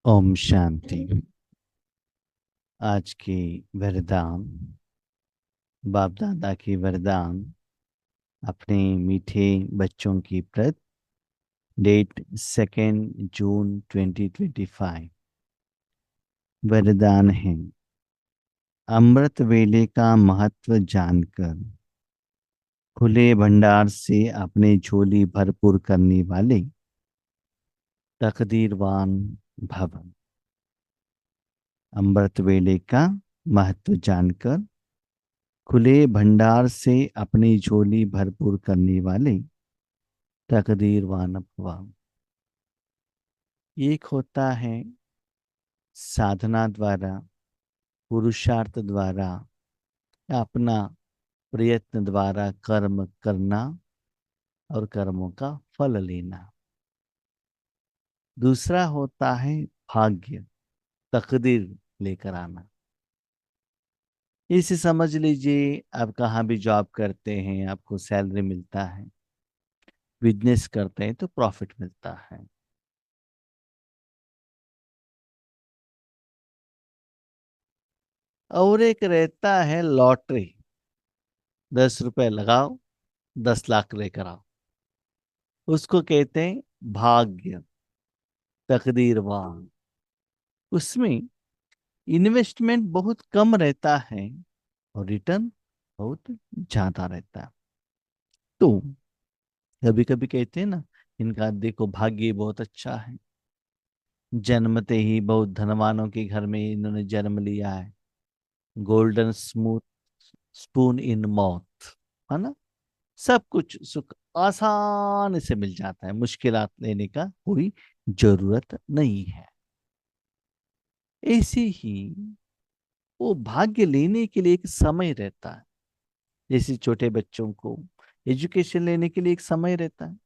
ओम शांति। आज की वरदान, बाप दादा की वरदान अपने मीठे बच्चों की प्रत, डेट 2 जून 2025। वरदान है, अमृत वेले का महत्व जानकर खुले भंडार से अपने झोली भरपूर करने वाले तकदीरवान भव। अमृत वेले का महत्व जानकर खुले भंडार से अपनी झोली भरपूर करने वाले तकदीरवान भव। एक होता है साधना द्वारा, पुरुषार्थ द्वारा, अपना प्रयत्न द्वारा कर्म करना और कर्मों का फल लेना। दूसरा होता है भाग्य, तकदीर लेकर आना। इसे समझ लीजिए, आप कहाँ भी जॉब करते हैं, आपको सैलरी मिलता है, बिजनेस करते हैं तो प्रॉफिट मिलता है। और एक रहता है लॉटरी, 10 रुपए लगाओ, 10 लाख लेकर आओ। उसको कहते हैं भाग्य, तकदीरवान। उसमें इन्वेस्टमेंट बहुत कम रहता है और रिटर्न बहुत ज्यादा रहता है। तो कभी कभी कहते हैं ना, इनका देखो भाग्य बहुत अच्छा है, जन्मते ही बहुत धनवानों के घर में इन्होंने जन्म लिया है, golden smooth spoon in mouth, है ना। सब कुछ सुख आसान से मिल जाता है, मुश्किलात लेने का कोई जरूरत नहीं है। ऐसे ही वो भाग्य लेने के लिए एक समय रहता है। जैसे छोटे बच्चों को एजुकेशन लेने के लिए एक समय रहता है,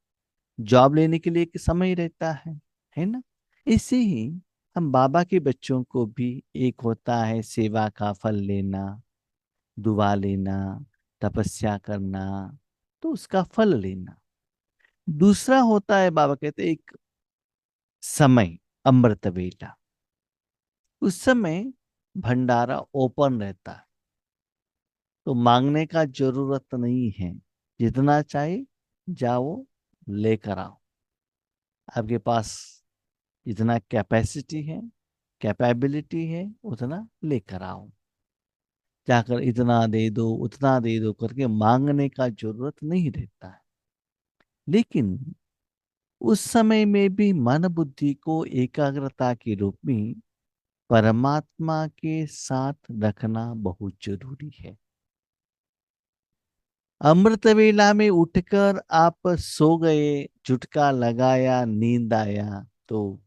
जॉब लेने के लिए एक समय रहता है ना। ऐसे ही हम बाबा के बच्चों को भी एक होता है सेवा का फल लेना, दुआ लेना, तपस्या करना, तो उसका फल लेना। दूसरा होता है, बाबा कहते हैं, एक समय, अमृत वेला। उस समय भंडारा ओपन रहता है, तो मांगने का जरूरत नहीं है, जितना चाहे जाओ लेकर आओ। आपके पास जितना कैपेसिटी है, कैपेबिलिटी है, उतना लेकर आओ। जाकर इतना दे दो, उतना दे दो करके मांगने का जरूरत नहीं रहता है। लेकिन उस समय में भी मन बुद्धि को एकाग्रता के रूप में परमात्मा के साथ रखना बहुत जरूरी है। अमृत वेला में उठकर आप सो गए, झुटका लगाया, नींद आया, तो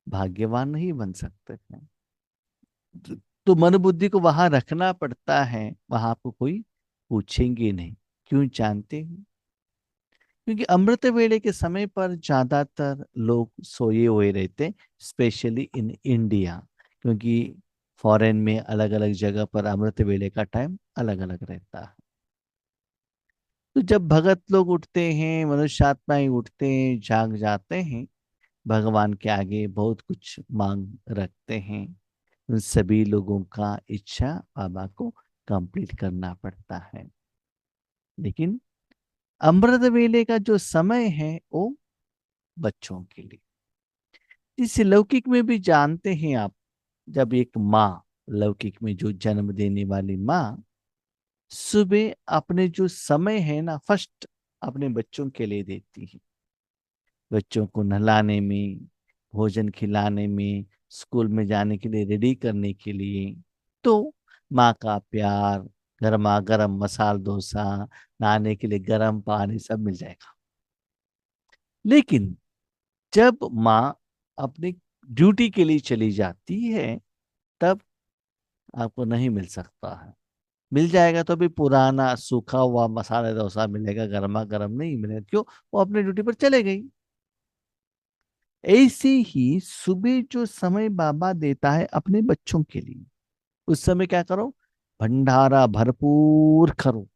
भाग्यवान नहीं बन सकते हैं। तो मन बुद्धि को वहां रखना पड़ता है, वहां आपको कोई पूछेंगे नहीं। क्यों जानते हैं? क्योंकि अमृत वेले के समय पर ज्यादातर लोग सोए हुए रहते, स्पेशली इन इंडिया। क्योंकि फॉरेन में अलग अलग जगह पर अमृत वेले का टाइम अलग अलग रहता है। तो जब भगत लोग उठते हैं, मनुष्य आत्माएं उठते हैं, जाग जाते हैं, भगवान के आगे बहुत कुछ मांग रखते हैं। उन सभी लोगों का इच्छा बाबा को कंप्लीट करना पड़ता है। लेकिन अमृत वेले का जो समय है वो बच्चों के लिए। इस लौकिक में भी जानते हैं आप, जब एक माँ, लौकिक में जो जन्म देने वाली माँ, सुबह अपने जो समय है ना, फर्स्ट अपने बच्चों के लिए देती है। बच्चों को नहलाने में, भोजन खिलाने में, स्कूल में जाने के लिए रेडी करने के लिए। तो माँ का प्यार, गर्मा गर्म मसाला डोसा, नहाने के लिए गर्म पानी सब मिल जाएगा। लेकिन जब माँ अपनी ड्यूटी के लिए चली जाती है, तब आपको नहीं मिल सकता है। मिल जाएगा तो भी पुराना सूखा हुआ मसाला डोसा मिलेगा, गर्मा गर्म नहीं मिलेगा। क्यों? वो अपनी ड्यूटी पर चले गई। ऐसे ही सुबह जो समय बाबा देता है अपने बच्चों के लिए, उस समय क्या करो? भंडारा भरपूर करो।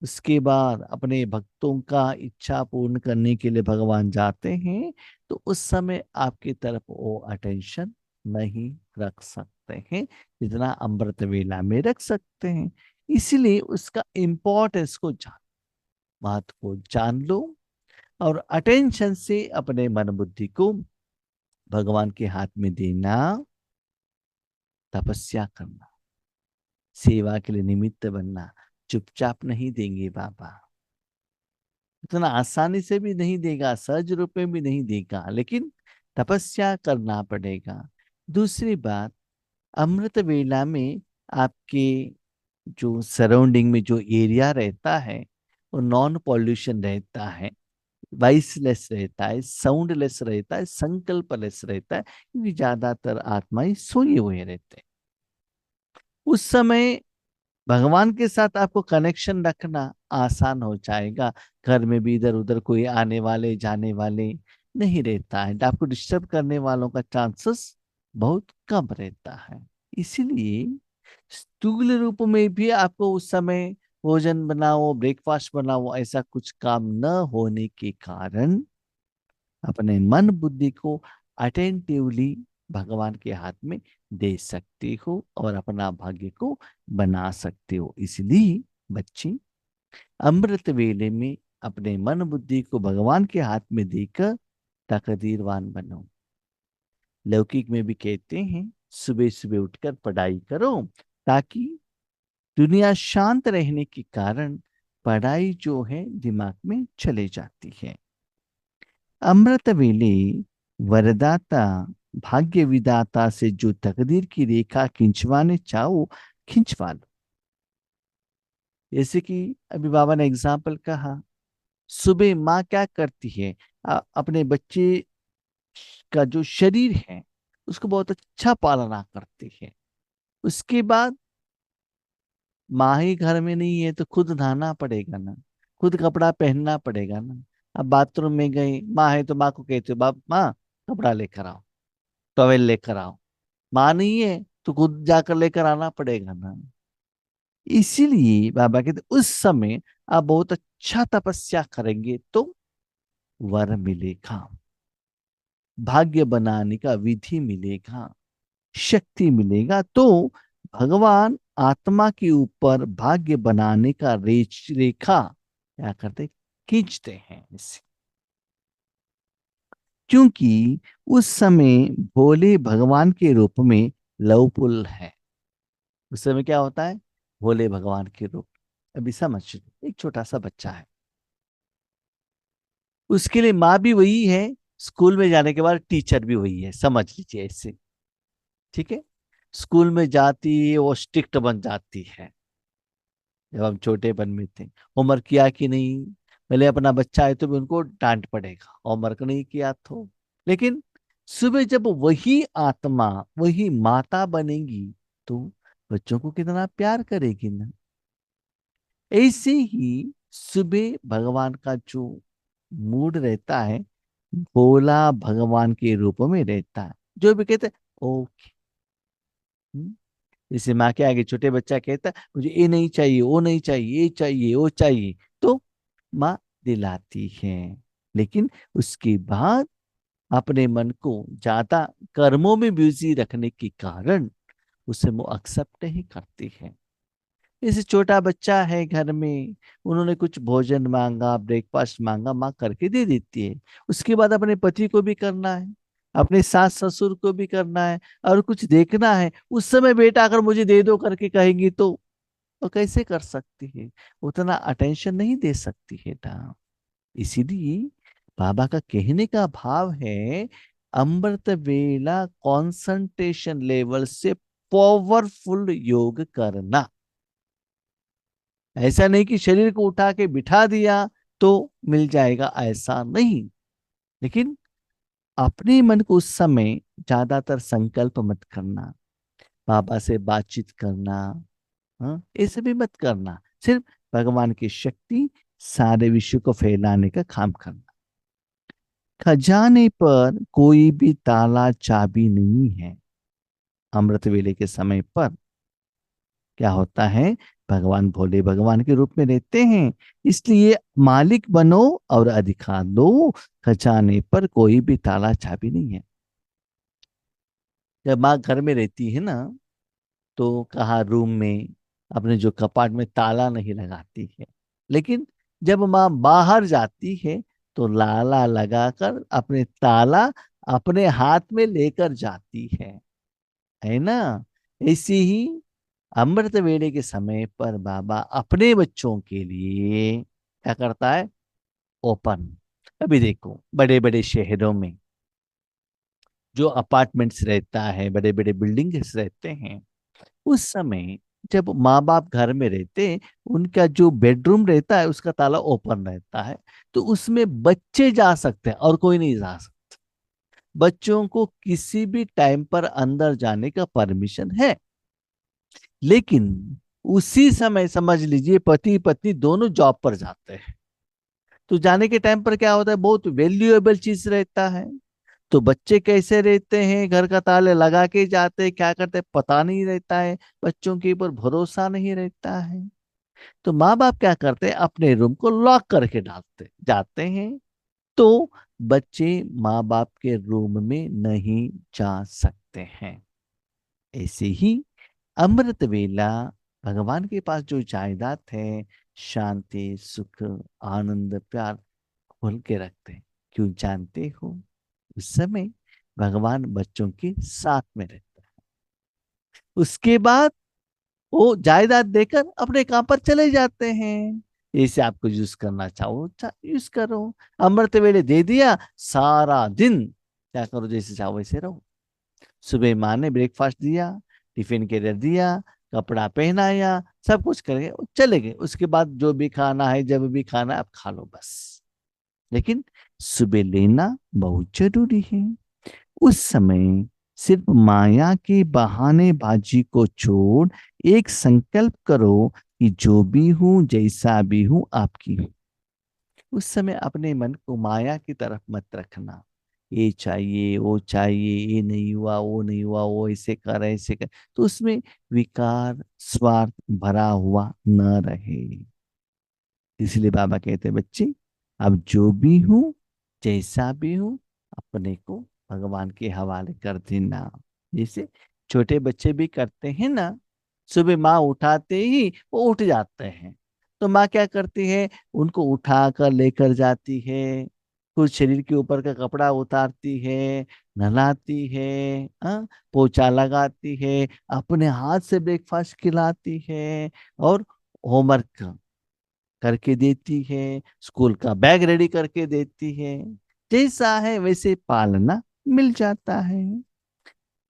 उसके बाद अपने भक्तों का इच्छा पूर्ण करने के लिए भगवान जाते हैं, तो उस समय आपकी तरफ वो अटेंशन नहीं रख सकते हैं जितना अमृत वेला में रख सकते हैं। इसलिए उसका इम्पोर्टेंस को जान, महत्व को जान लो, और अटेंशन से अपने मन बुद्धि को भगवान के हाथ में देना, तपस्या करना, सेवा के लिए निमित्त बनना। चुपचाप नहीं देंगे बाबा, इतना आसानी से भी नहीं देगा, सहज रूप में भी नहीं देगा, लेकिन तपस्या करना पड़ेगा। दूसरी बात, अमृत वेला में आपके जो सराउंडिंग में जो एरिया रहता है वो नॉन पॉल्यूशन रहता है, वॉइसलेस रहता है, साउंडलेस रहता है, संकल्पलेस रहता है, क्योंकि ज्यादातर आत्माएं सोए हुए रहते हैं। उस समय भगवान के साथ आपको कनेक्शन रखना आसान हो जाएगा। घर में भी इधर उधर कोई आने वाले जाने वाले नहीं रहता है, आपको डिस्टर्ब करने वालों का चांसेस बहुत कम रहता है। इसीलिए स्थूल रूप में भी आपको उस समय भोजन बनाओ, ब्रेकफास्ट बनाओ, ऐसा कुछ काम न होने के कारण अपने मन बुद्धि को अटेंटिवली भगवान के हाथ में दे सकती हो और अपना भाग्य को बना सकते हो। इसलिए बच्चे, अमृत वेले में अपने मन बुद्धि को भगवान के हाथ में देकर तकदीरवान बनो। लौकिक में भी कहते हैं सुबह सुबह उठकर पढ़ाई करो, ताकि दुनिया शांत रहने के कारण पढ़ाई जो है दिमाग में चले जाती है। अमृत वेले वरदाता भाग्य विदाता से जो तकदीर की रेखा खिंचवाने चाहो, खिंचवा लो। जैसे कि अभी बाबा ने एग्जाम्पल कहा, सुबह माँ क्या करती है, अपने बच्चे का जो शरीर है उसको बहुत अच्छा पालना करती है। उसके बाद माँ ही घर में नहीं है तो खुद नहाना पड़ेगा ना, खुद कपड़ा पहनना पड़ेगा ना। अब बाथरूम में गई, माँ है तो माँ को कहते हो, बाप माँ कपड़ा लेकर आओ, टॉवेल लेकर आओ। माँ नहीं है तो खुद जाकर लेकर आना पड़ेगा ना। इसीलिए बाबा कहते उस समय आप बहुत अच्छा तपस्या करेंगे तो वर मिलेगा, भाग्य बनाने का विधि मिलेगा, शक्ति मिलेगा। तो भगवान आत्मा के ऊपर भाग्य बनाने का रेखा क्या करते, खींचते हैं इसे। क्योंकि उस समय भोले भगवान के रूप में लवपुल है। उस समय क्या होता है, भोले भगवान के रूप। अभी समझ, एक छोटा सा बच्चा है, उसके लिए माँ भी वही है, स्कूल में जाने के बाद टीचर भी वही है, समझ लीजिए इससे। ठीक है, स्कूल में जाती है वो स्ट्रिक्ट बन जाती है। जब हम छोटेपन में थे, होमवर्क किया कि नहीं, पहले अपना बच्चा है तो भी उनको डांट पड़ेगा, होमवर्क नहीं किया तो। लेकिन सुबह जब वही आत्मा, वही माता बनेगी तो बच्चों को कितना प्यार करेगी ना। ऐसे ही सुबह भगवान का जो मूड रहता है, भोला भगवान के रूप में रहता है। जो भी कहते हैं ओके। जैसे माँ के आगे छोटे बच्चा कहता है मुझे ये नहीं चाहिए, वो नहीं चाहिए, ये चाहिए, वो चाहिए, तो माँ दिलाती है। लेकिन उसके बाद अपने मन को ज्यादा कर्मों में बिजी रखने के कारण उसे वो एक्सेप्ट नहीं करती है। जैसे छोटा बच्चा है घर में, उन्होंने कुछ भोजन मांगा, ब्रेकफास्ट मांगा, माँ करके दे देती है। उसके बाद अपने पति को भी करना है, अपने सास ससुर को भी करना है, और कुछ देखना है। उस समय बेटा अगर मुझे दे दो करके कहेंगी तो वो कैसे कर सकती है, उतना अटेंशन नहीं दे सकती है ना। इसीलिए बाबा का कहने का भाव है, अमृत वेला कंसंट्रेशन लेवल से पावरफुल योग करना। ऐसा नहीं कि शरीर को उठा के बिठा दिया तो मिल जाएगा, ऐसा नहीं। लेकिन अपने मन को उस समय ज्यादातर संकल्प मत करना, बाबा से बातचीत करना, हाँ ऐसे भी मत करना। सिर्फ भगवान की शक्ति सारे विश्व को फैलाने का काम करना। खजाने पर कोई भी ताला चाबी नहीं है। अमृत वेले के समय पर क्या होता है, भगवान भोले भगवान के रूप में रहते हैं। इसलिए मालिक बनो और अधिकार लो, खजाने पर कोई भी ताला चाबी नहीं है। जब माँ घर में रहती है ना, तो कहा रूम में अपने जो कपाट में ताला नहीं लगाती है, लेकिन जब माँ बाहर जाती है तो लाला लगाकर अपने ताला अपने हाथ में लेकर जाती है ना। ऐसे ही अमृत वेले के समय पर बाबा अपने बच्चों के लिए क्या करता है, ओपन। अभी देखो बड़े बड़े शहरों में जो अपार्टमेंट्स रहता है, बड़े बड़े बिल्डिंग्स रहते हैं, उस समय जब माँ बाप घर में रहते हैं, उनका जो बेडरूम रहता है उसका ताला ओपन रहता है, तो उसमें बच्चे जा सकते हैं और कोई नहीं जा सकता। बच्चों को किसी भी टाइम पर अंदर जाने का परमिशन है। लेकिन उसी समय समझ लीजिए पति पत्नी दोनों जॉब पर जाते हैं, तो जाने के टाइम पर क्या होता है, बहुत वैल्यूएबल चीज रहता है। तो बच्चे कैसे रहते हैं, घर का ताले लगा के जाते हैं, क्या करते हैं पता नहीं रहता है, बच्चों के ऊपर भरोसा नहीं रहता है। तो माँ बाप क्या करते हैं, अपने रूम को लॉक करके डालते जाते हैं, तो बच्चे माँ बाप के रूम में नहीं जा सकते हैं। ऐसे ही अमृत वेला भगवान के पास जो जायदाद है, शांति सुख आनंद प्यार खोल के रखते हैं। क्यों जानते हो, उस समय भगवान बच्चों के साथ में रहते हैं। उसके बाद वो जायदाद देकर अपने काम पर चले जाते हैं। जैसे आपको यूज करना चाहो यूज करो। अमृत वेले दे दिया, सारा दिन क्या करो, जैसे चाहो वैसे रहो। सुबह माँ ने ब्रेकफास्ट दिया, टिफिन कैरियर दिया, कपड़ा पहनाया, सब कुछ करके वो चले गए। उसके बाद जो भी खाना है, जब भी खाना है आप खा लो बस। लेकिन सुबह लेना बहुत जरूरी है। उस समय सिर्फ माया की बहानेबाजी को छोड़ एक संकल्प करो कि जो भी हूं जैसा भी हूं आपकी हूं। उस समय अपने मन को माया की तरफ मत रखना। ये चाहिए वो चाहिए, ये नहीं हुआ वो नहीं हुआ, वो ऐसे कर ऐसे कर, तो उसमें विकार स्वार्थ भरा हुआ न रहे। इसलिए बाबा कहते हैं बच्चे, अब जो भी हूं जैसा भी हूं, अपने को भगवान के हवाले कर देना। जैसे छोटे बच्चे भी करते हैं ना, सुबह माँ उठाते ही वो उठ जाते हैं, तो माँ क्या करती है, उनको उठा कर लेकर जाती है, कुछ शरीर के ऊपर का कपड़ा उतारती है, नहलाती है, पोछा लगाती है, अपने हाथ से ब्रेकफास्ट खिलाती है, और होमवर्क करके देती है, स्कूल का बैग रेडी करके देती है। जैसा है वैसे पालना मिल जाता है।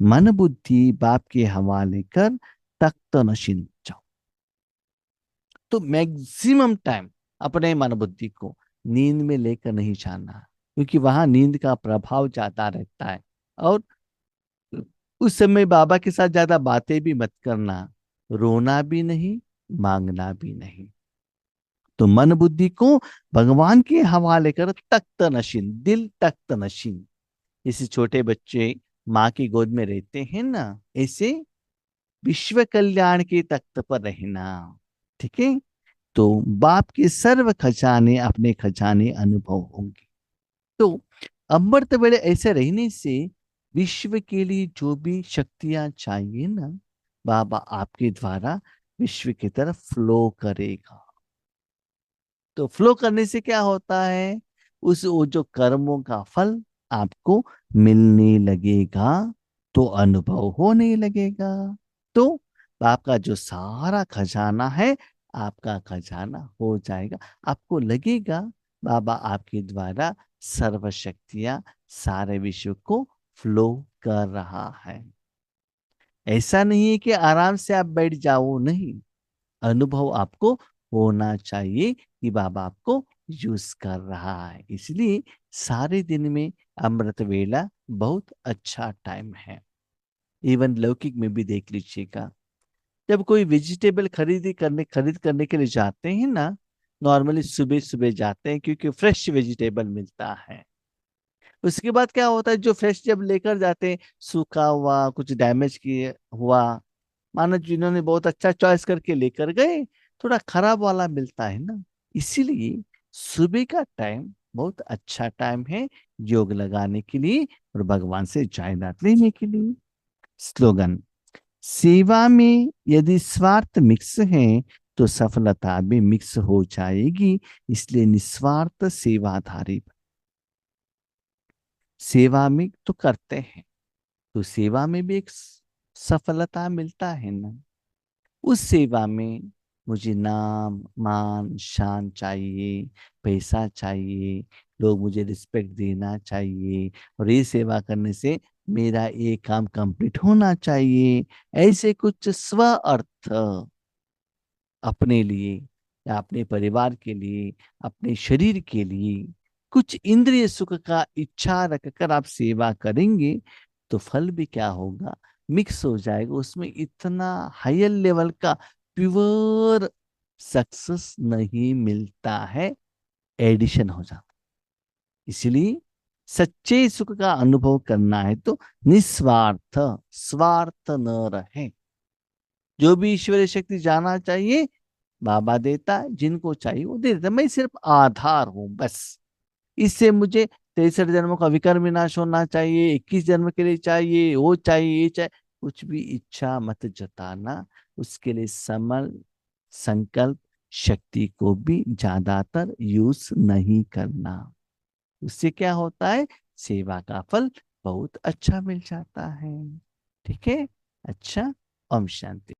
मन बुद्धि बाप के हवाले कर तख्त नशीन जाओ। तो मैक्सिमम टाइम अपने मन बुद्धि को नींद में लेकर नहीं जाना, क्योंकि वहां नींद का प्रभाव ज्यादा रहता है। और उस समय बाबा के साथ ज्यादा बातें भी मत करना, रोना भी नहीं, मांगना भी नहीं। तो मन बुद्धि को भगवान के हवाले कर तख्त नशीन, दिल तख्त नशीन। जैसे छोटे बच्चे माँ की गोद में रहते हैं ना, ऐसे विश्व कल्याण के तख्त पर रहना। ठीक है, तो बाप के सर्व खजाने अपने खजाने अनुभव होंगे। तो अमृत वेले ऐसे रहने से विश्व के लिए जो भी शक्तियां चाहिए ना, बाबा आपके द्वारा विश्व की तरफ फ्लो करेगा। तो फ्लो करने से क्या होता है, उस वो जो कर्मों का फल आपको मिलने लगेगा, तो अनुभव होने लगेगा। तो आपका जो सारा खजाना है, आपका खजाना हो जाएगा। आपको लगेगा बाबा आपके द्वारा सर्व शक्तियां सारे विश्व को फ्लो कर रहा है। ऐसा नहीं है कि आराम से आप बैठ जाओ, नहीं, अनुभव आपको होना चाहिए कि बाबा आपको यूज कर रहा है। इसलिए सारे दिन में अमृत वेला बहुत अच्छा टाइम है। इवन लौकिक में भी देख लीजिएगा, जब कोई वेजिटेबल खरीद करने के लिए जाते हैं ना, नॉर्मली सुबह सुबह जाते हैं क्योंकि फ्रेश वेजिटेबल मिलता है। उसके बाद क्या होता है, जो फ्रेश जब लेकर जाते हैं, सूखा हुआ कुछ डैमेज किए हुआ मानो जिन्होंने बहुत अच्छा चॉइस करके लेकर गए, थोड़ा खराब वाला मिलता है ना। इसीलिए सुबह का टाइम बहुत अच्छा टाइम है योग लगाने के लिए और भगवान से जायदाद लेने के लिए। स्लोगन: सेवा में यदि स्वार्थ मिक्स है तो सफलता भी मिक्स हो जाएगी, इसलिए निस्वार्थ सेवाधारी। सेवा में तो करते हैं, तो सेवा में भी एक सफलता मिलता है ना। उस सेवा में मुझे नाम मान शान चाहिए, पैसा चाहिए, लोग मुझे रिस्पेक्ट देना चाहिए, और ये सेवा करने से मेरा ये काम कंप्लीट होना चाहिए। ऐसे कुछ स्व अर्थ अपने लिए या अपने परिवार के लिए, अपने शरीर के लिए, कुछ इंद्रिय सुख का इच्छा रखकर आप सेवा करेंगे तो फल भी क्या होगा, मिक्स हो जाएगा उसमें। इतना हायर लेवल का प्योर सक्सेस नहीं मिलता है, एडिशन हो जाता। इसलिए सच्चे सुख का अनुभव करना है तो निस्वार्थ, स्वार्थ न रहे। जो भी ईश्वरीय शक्ति जाना चाहिए बाबा देता है, जिनको चाहिए वो दे देता है। मैं सिर्फ आधार हूं बस। इससे मुझे 63 जन्मों का विकर्म विनाश होना चाहिए, 21 जन्म के लिए चाहिए, वो चाहिए, ये चाहिए, कुछ भी इच्छा मत जताना। उसके लिए समल संकल्प शक्ति को भी ज्यादातर यूज नहीं करना। उससे क्या होता है, सेवा का फल बहुत अच्छा मिल जाता है। ठीक है। अच्छा। ओम शांति।